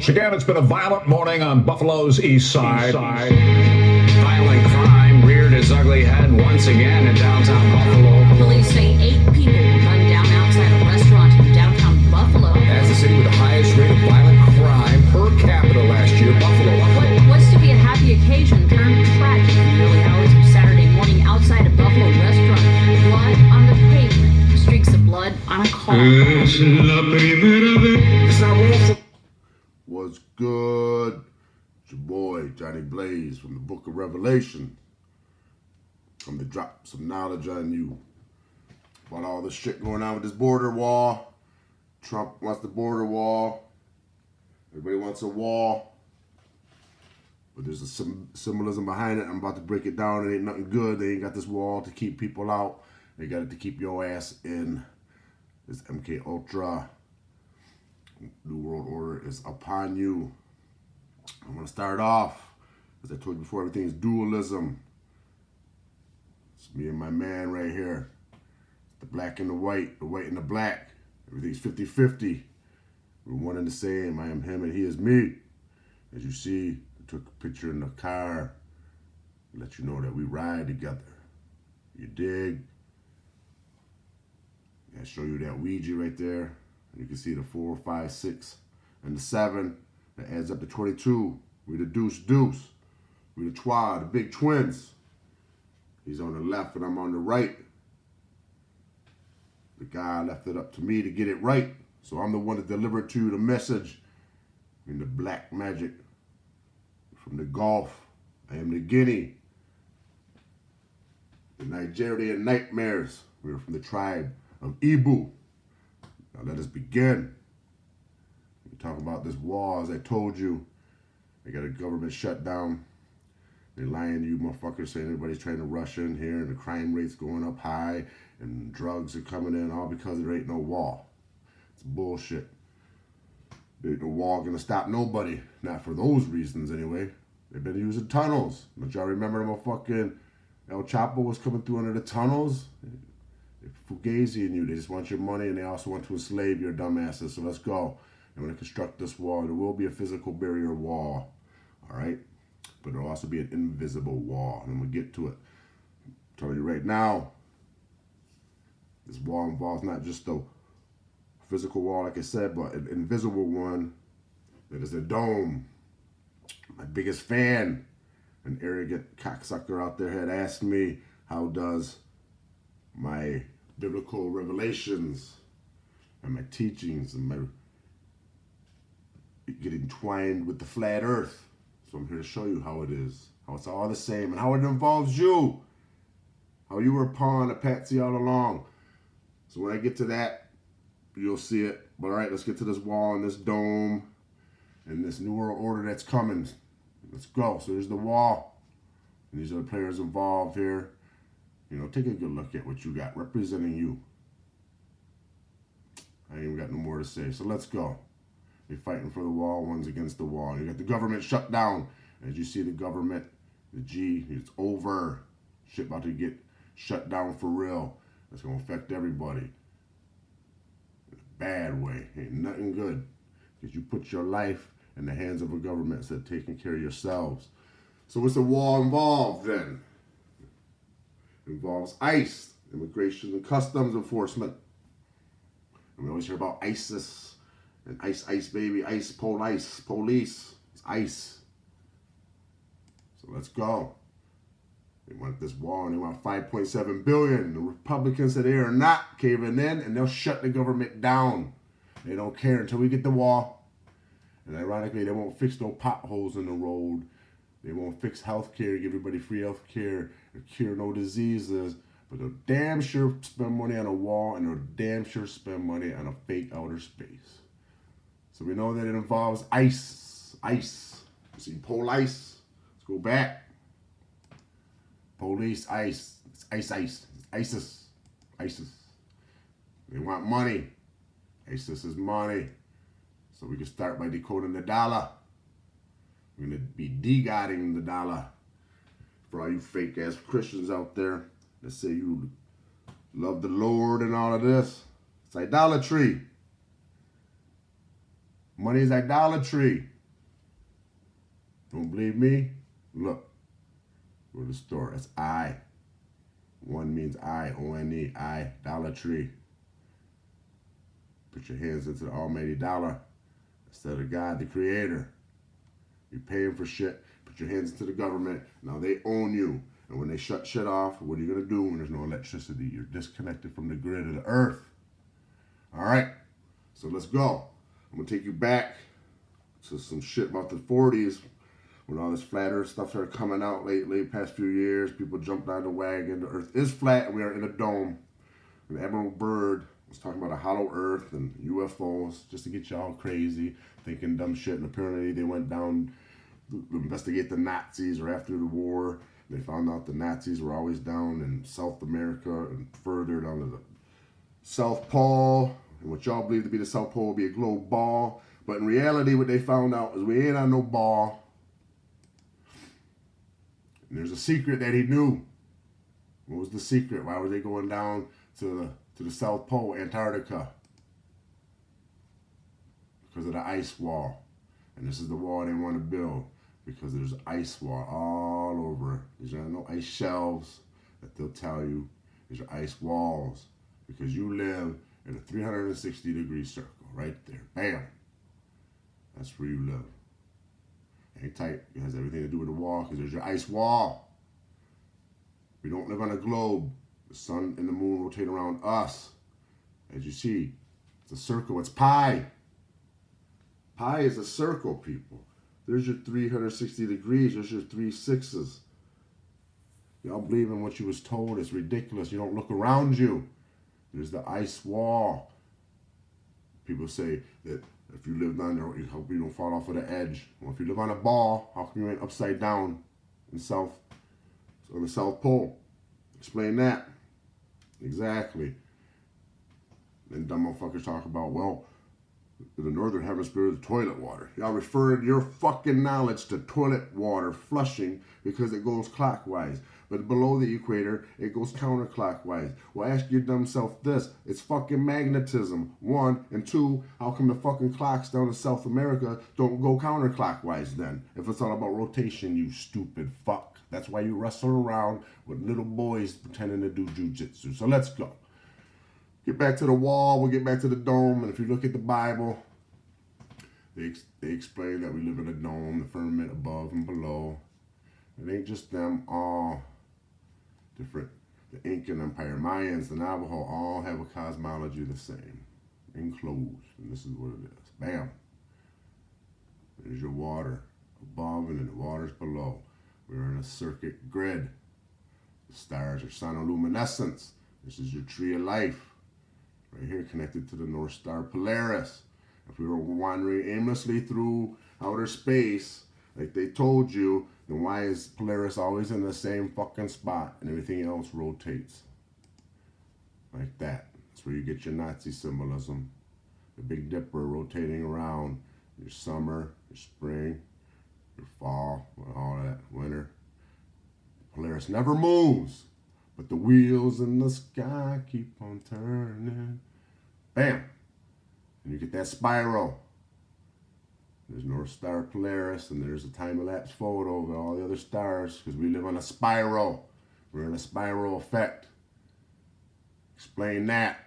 Again, it's been a violent morning on Buffalo's east side. Violent crime reared its ugly head once again in downtown Buffalo. Police say 8 people were gunned down outside a restaurant in downtown Buffalo. As the city with the highest rate of violent crime per capita last year, Buffalo. What was to be a happy occasion turned tragic in the early hours of Saturday morning outside a Buffalo restaurant. Blood on the pavement, streaks of blood on a car. What's good? It's your boy, Johnny Blaze from the Book of Revelation. I'm to drop some knowledge on you about all this shit going on with this border wall. Trump wants the border wall. Everybody wants a wall. But there's a symbolism behind it. I'm about to break it down. It ain't nothing good. They ain't got this wall to keep people out. They got it to keep your ass in. This MK Ultra. New World Order is upon you. I'm going to start off, as I told you before, everything is dualism. It's me and my man right here. The black and the white and the black. Everything's 50-50. We're one and the same. I am him and he is me. As you see, I took a picture in the car to let you know that we ride together. You dig? I show you that Ouija right there. You can see the 4, 5, 6, and the 7. That adds up to 22. We're the deuce. We're the twa, the big twins. He's on the left and I'm on the right. The guy left it up to me to get it right. So I'm the one that delivered to you the message in the black magic. From the Gulf, I am the Guinea. The Nigerian nightmares. We're from the tribe of Ibu. Now let us begin. We talk about this wall, as I told you. They got a government shutdown. They're lying to you motherfuckers, saying everybody's trying to rush in here and the crime rate's going up high and drugs are coming in, all because there ain't no wall. It's bullshit. There ain't no wall gonna stop nobody. Not for those reasons anyway. They've been using tunnels. Don't y'all remember the motherfucking El Chapo was coming through under the tunnels? Fugazi and you, they just want your money and they also want to enslave your dumbasses. So let's go. I'm going to construct this wall. There will be a physical barrier wall, all right? But there'll also be an invisible wall, and I'm going to get to it. I'm telling you right now, this wall involves not just the physical wall, like I said, but an invisible one that is a dome. My biggest fan, an arrogant cocksucker out there, had asked me, how does my biblical revelations and my teachings and my get entwined with the flat earth? So I'm here to show you how it is, how it's all the same, and how it involves you, how you were a pawn, a patsy all along. So when I get to that, you'll see it. But all right, let's get to this wall and this dome and this new world order that's coming. Let's go. So there's the wall, and these are the players involved here. You know, take a good look at what you got representing you. I ain't even got no more to say. So let's go. They're fighting for the wall, one's against the wall. You got the government shut down. As you see the government, the G, it's over. Shit about to get shut down for real. That's going to affect everybody. In a bad way. Ain't nothing good. Because you put your life in the hands of a government instead of taking care of yourselves. So what's the wall involved then? Involves ICE, Immigration and Customs Enforcement. And we always hear about ISIS and ICE baby, ICE, police. It's ICE. So let's go. They want this wall and they want 5.7 billion. The Republicans said they are not caving in and they'll shut the government down. They don't care until we get the wall. And ironically, they won't fix no potholes in the road. They won't fix health care, give everybody free health care, or cure no diseases. But they'll damn sure spend money on a wall, and they'll damn sure spend money on a fake outer space. So we know that it involves ICE. ICE. You see police. Let's go back. Police, ICE. It's ICE. It's ISIS. They want money. ISIS is money. So we can start by decoding the dollar. We're going to be de-godding the dollar. For all you fake-ass Christians out there that say you love the Lord and all of this, it's idolatry. Money is idolatry. Don't believe me? Look. Go to the store. That's I. One means I. O-N-E. Idolatry. Put your hands into the almighty dollar instead of God, the creator. You're paying for shit. Put your hands into the government. Now they own you. And when they shut shit off, what are you going to do when there's no electricity? You're disconnected from the grid of the earth. All right. So let's go. I'm going to take you back to some shit about the 40s when all this flat earth stuff started coming out lately, past few years. People jumped on the wagon. The earth is flat and we are in a dome. And Admiral Byrd was talking about a hollow earth and UFOs just to get y'all crazy, thinking dumb shit. And apparently they went down to investigate the Nazis or after the war. They found out the Nazis were always down in South America and further down to the South Pole. And what y'all believe to be the South Pole will be a globe ball. But in reality, what they found out is we ain't on no ball. And there's a secret that he knew. What was the secret? Why were they going down to the South Pole, Antarctica? Because of the ice wall. And this is the wall they want to build. Because there's ice wall all over. These are no ice shelves that they'll tell you. These are ice walls. Because you live in a 360-degree circle right there. Bam. That's where you live. Hang tight. It has everything to do with the wall because there's your ice wall. We don't live on a globe. The sun and the moon rotate around us. As you see, it's a circle. It's pi. Pi is a circle, people. There's your 360 degrees. There's your 3 sixes. Y'all believe in what you was told. It's ridiculous. You don't look around you. There's the ice wall. People say that if you live down there, you hope you don't fall off of the edge. Well, if you live on a ball, how come you ain't upside down on the South Pole? Explain that. Exactly. Then dumb motherfuckers talk about, well, the northern hemisphere is toilet water. Y'all referring your fucking knowledge to toilet water flushing because it goes clockwise. But below the equator, it goes counterclockwise. Well, ask your dumb self this. It's fucking magnetism, 1. And 2, how come the fucking clocks down in South America don't go counterclockwise then? If it's all about rotation, you stupid fuck. That's why you wrestle around with little boys pretending to do jujitsu. So let's go. Get back to the wall. We'll get back to the dome. And if you look at the Bible, they explain that we live in a dome, the firmament above and below. It ain't just them, all different. The Incan Empire, Mayans, the Navajo, all have a cosmology the same, enclosed. And this is what it is. Bam. There's your water above and then the water's below. We're in a circuit grid. The stars are sonoluminescence. This is your tree of life. Right here, connected to the North Star Polaris. If we were wandering aimlessly through outer space, like they told you, then why is Polaris always in the same fucking spot and everything else rotates? Like that. That's where you get your Nazi symbolism. The Big Dipper rotating around your summer, your spring, your fall, all that, winter. Polaris never moves, but the wheels in the sky keep on turning. Bam! And you get that spiral. There's North Star Polaris, and there's a time-elapse photo of all the other stars, because we live on a spiral. We're in a spiral effect. Explain that.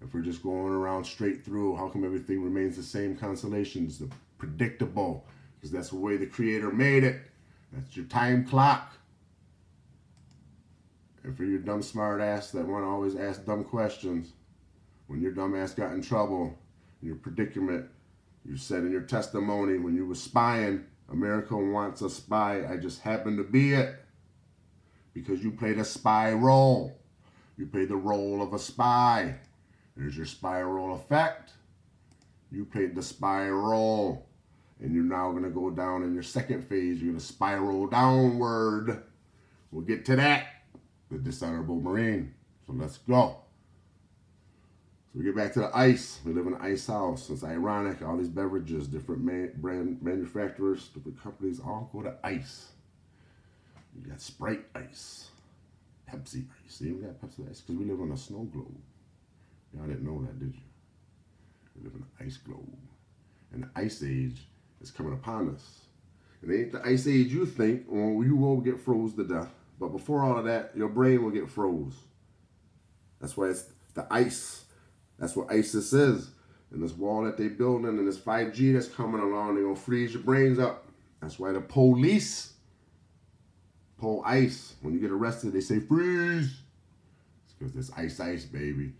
If we're just going around straight through, how come everything remains the same constellations? The predictable, because that's the way the Creator made it. That's your time clock. And for your dumb smart ass that want to always ask dumb questions, when your dumb ass got in trouble, in your predicament, you said in your testimony when you were spying, America wants a spy. I just happened to be it. Because you played a spy role. You played the role of a spy. There's your spiral effect. You played the spy role. And you're now going to go down in your second phase. You're going to spiral downward. We'll get to that. The dishonorable Marine. So let's go. So we get back to the ice. We live in an ice house. It's ironic. All these beverages, different brand manufacturers, different companies, all go to ice. You got Sprite ice, Pepsi ice. See, we got Pepsi ice because we live on a snow globe. Y'all didn't know that, did you? We live in an ice globe. And ice age is coming upon us. It ain't the ice age you think, or you will get froze to death. But before all of that, your brain will get froze. That's why it's the ice. That's what ISIS is. And this wall that they building and this 5G that's coming along, they're going to freeze your brains up. That's why the police pull ice. When you get arrested, they say freeze. It's because there's ice, baby.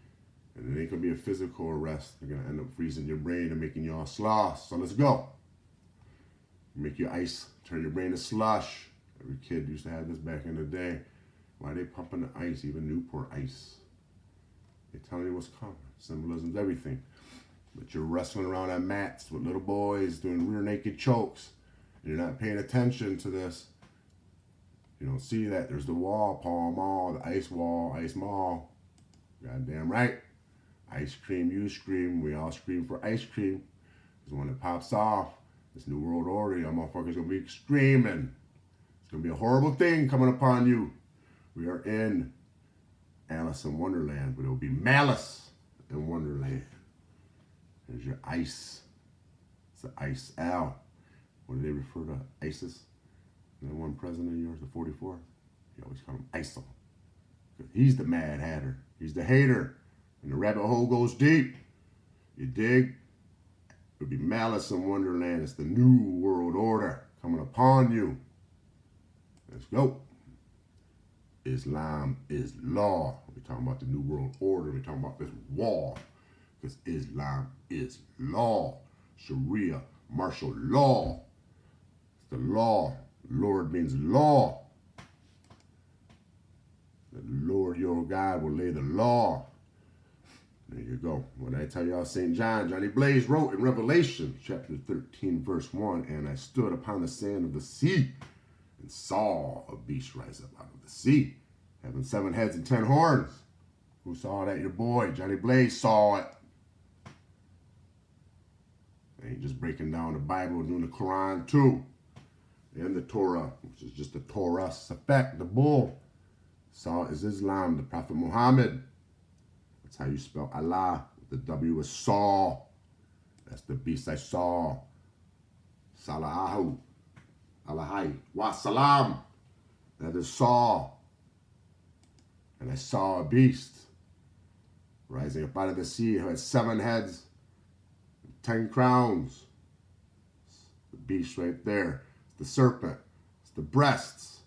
And it ain't going to be a physical arrest. They're going to end up freezing your brain and making you all sloth. So let's go. Make your ice, turn your brain to slush. Every kid used to have this back in the day. Why are they pumping the ice, even Newport ice? They're telling you what's coming. Symbolism's everything. But you're wrestling around on mats with little boys doing rear naked chokes. And you're not paying attention to this. You don't see that. There's the wall, Paul Mall, the ice wall, ice mall. Goddamn right. Ice cream, you scream. We all scream for ice cream. Because when it pops off, this new world order, y'all motherfuckers gonna be screaming. It's gonna be a horrible thing coming upon you. We are in Alice in Wonderland, but it'll be malice in Wonderland. There's your ice. It's the ice owl. What do they refer to? ISIS? And then one president of yours, the 44th, you always call him ISIL. He's the Mad Hatter. He's the hater. And the rabbit hole goes deep. You dig? It'll be malice in Wonderland. It's the new world order coming upon you. Let's go. Islam is law. We're talking about the new world order. We're talking about this wall. Because Islam is law. Sharia, martial law. It's the law. Lord means law. The Lord your God will lay the law. There you go. What did I tell y'all? St. John, Johnny Blaze wrote in Revelation chapter 13, verse 1, and I stood upon the sand of the sea and saw a beast rise up out of the sea, having 7 heads and 10 horns. Who saw that? Your boy, Johnny Blaze, saw it. They ain't just breaking down the Bible, doing the Quran too. And the Torah, which is just the Torah Safek, the bull. Saw is Islam, the Prophet Muhammad. That's how you spell Allah. The W is saw. That's the beast I saw. Salahu. Alahai. Wa salam. That is saw. And I saw a beast rising up out of the sea. It had 7 heads, 10 crowns. It's the beast right there. It's the serpent. It's the breasts.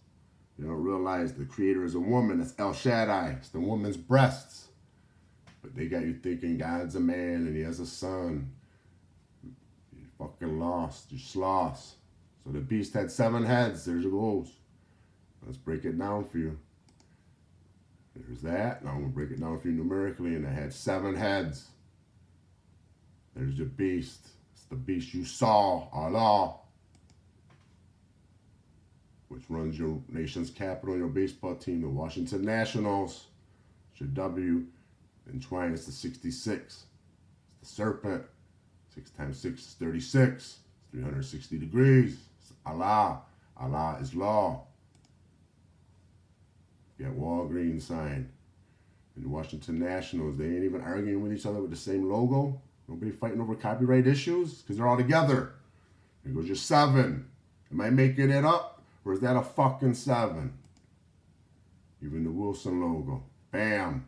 You don't realize the creator is a woman. That's El Shaddai. It's the woman's breasts. But they got you thinking God's a man and he has a son. You're fucking lost. You're sloths. So the beast had 7 heads. There's your goals. Let's break it down for you. There's that. Now I'm going to break it down for you numerically. And it had 7 heads. There's your beast. It's the beast you saw. Allah. Which runs your nation's capital, your baseball team, the Washington Nationals. It's your W. And twine is the 66. It's the serpent. 6 times 6 is 36. It's 360 degrees. It's Allah. Allah is law. You got Walgreens sign. And the Washington Nationals, they ain't even arguing with each other with the same logo. Nobody fighting over copyright issues because they're all together. There goes your 7. Am I making it up? Or is that a fucking 7? Even the Wilson logo. Bam.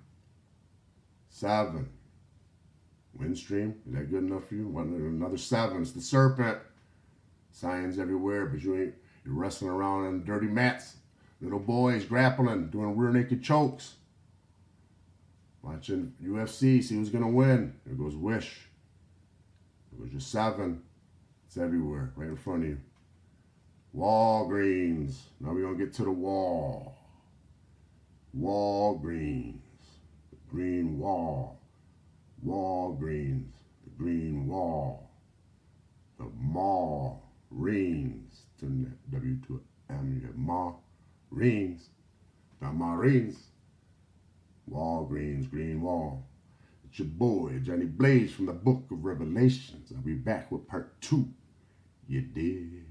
7. Windstream. Is that good enough for you? Another 7. It's the serpent. Signs everywhere, but you're wrestling around on dirty mats. Little boys grappling, doing rear naked chokes. Watching UFC, see who's going to win. There goes Wish. There goes your 7. It's everywhere, right in front of you. Walgreens. Now we're going to get to the wall. Walgreens. The green wall. Walgreens. The green wall. The mall. Rings. Turn that W to an M. You have mall. Rings. The Marines. Walgreens. Green wall. It's your boy, Johnny Blaze from the book of Revelations. I'll be back with part 2. You did.